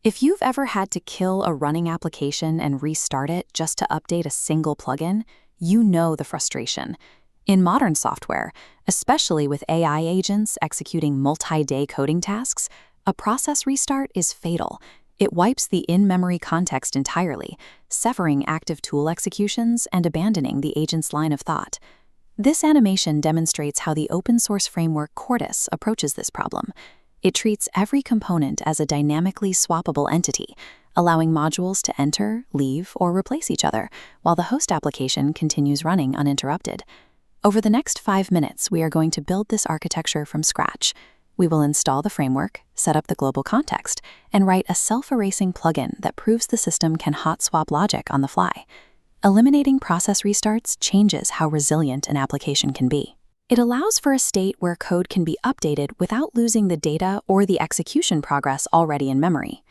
If you've ever had to kill a running application and restart it just to update a single plugin, you know the frustration. In modern software, especially with AI agents executing multi-day coding tasks, a process restart is fatal. It wipes the in-memory context entirely, severing active tool executions and abandoning the agent's line of thought. This animation demonstrates how the open-source framework Cordis approaches this problem. It treats every component as a dynamically swappable entity, allowing modules to enter, leave, or replace each other, while the host application continues running uninterrupted. Over the next 5 minutes, we are going to build this architecture from scratch. We will install the framework, set up the global context, and write a self-erasing plugin that proves the system can hot-swap logic on the fly. Eliminating process restarts changes how resilient an application can be. It allows for a state where code can be updated without losing the data or the execution progress already in memory.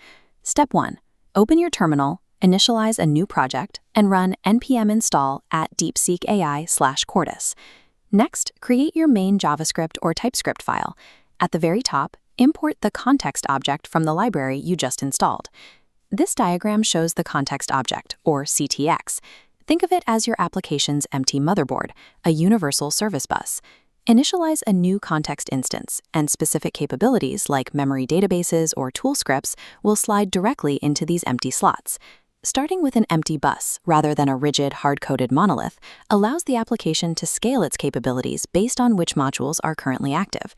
Step 1. Open your terminal, initialize a new project, and run npm install at deepseek.ai/Cordis. Next, create your main JavaScript or TypeScript file. At the very top, import the context object from the library you just installed. This diagram shows the context object, or ctx. Think of it as your application's empty motherboard, a universal service bus. Initialize a new context instance, and specific capabilities like memory databases or tool scripts will slide directly into these empty slots. Starting with an empty bus rather than a rigid, hard-coded monolith allows the application to scale its capabilities based on which modules are currently active.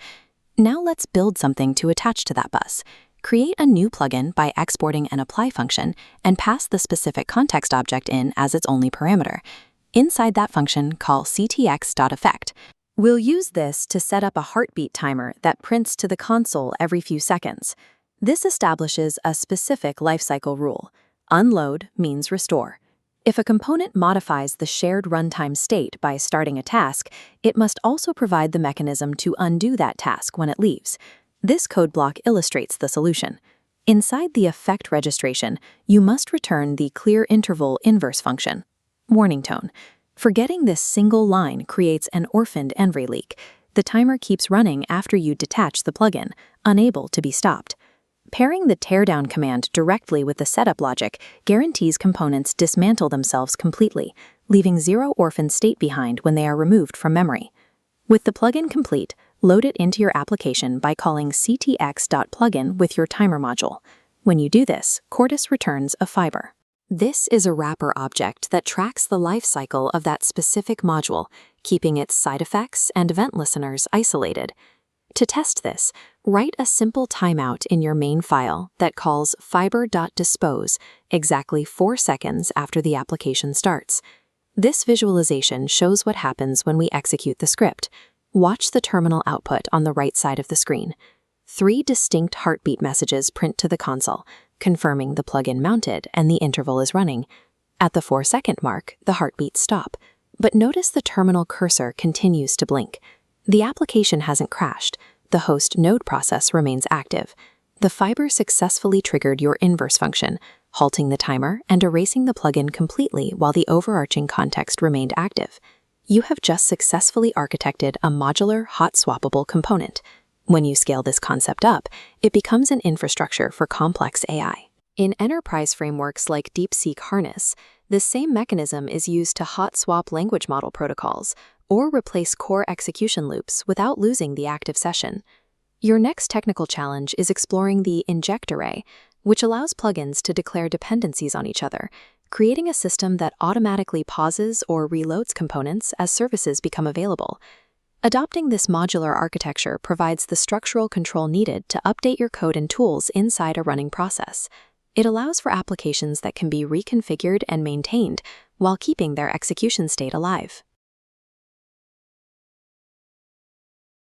Now let's build something to attach to that bus. Create a new plugin by exporting an apply function and pass the specific context object in as its only parameter. Inside that function, call ctx.effect. We'll use this to set up a heartbeat timer that prints to the console every few seconds. This establishes a specific lifecycle rule. Unload means restore. If a component modifies the shared runtime state by starting a task, it must also provide the mechanism to undo that task when it leaves. This code block illustrates the solution. Inside the effect registration, you must return the clear interval inverse function. Warning tone. Forgetting this single line creates an orphaned env leak. The timer keeps running after you detach the plugin, unable to be stopped. Pairing the teardown command directly with the setup logic guarantees components dismantle themselves completely, leaving zero orphaned state behind when they are removed from memory. With the plugin complete, load it into your application by calling ctx.plugin with your timer module. When you do this, Cordis returns a fiber. This is a wrapper object that tracks the life cycle of that specific module, keeping its side effects and event listeners isolated. To test this, write a simple timeout in your main file that calls fiber.dispose exactly 4 seconds after the application starts. This visualization shows what happens when we execute the script. Watch the terminal output on the right side of the screen. 3 distinct heartbeat messages print to the console, confirming the plugin mounted and the interval is running. At the 4-second mark, the heartbeats stop. But notice the terminal cursor continues to blink. The application hasn't crashed. The host node process remains active. The fiber successfully triggered your inverse function, halting the timer and erasing the plugin completely while the overarching context remained active. You have just successfully architected a modular, hot-swappable component. When you scale this concept up, it becomes an infrastructure for complex AI. In enterprise frameworks like DeepSeek Harness, this same mechanism is used to hot-swap language model protocols or replace core execution loops without losing the active session. Your next technical challenge is exploring the Inject array, which allows plugins to declare dependencies on each other, creating a system that automatically pauses or reloads components as services become available. Adopting this modular architecture provides the structural control needed to update your code and tools inside a running process. It allows for applications that can be reconfigured and maintained while keeping their execution state alive.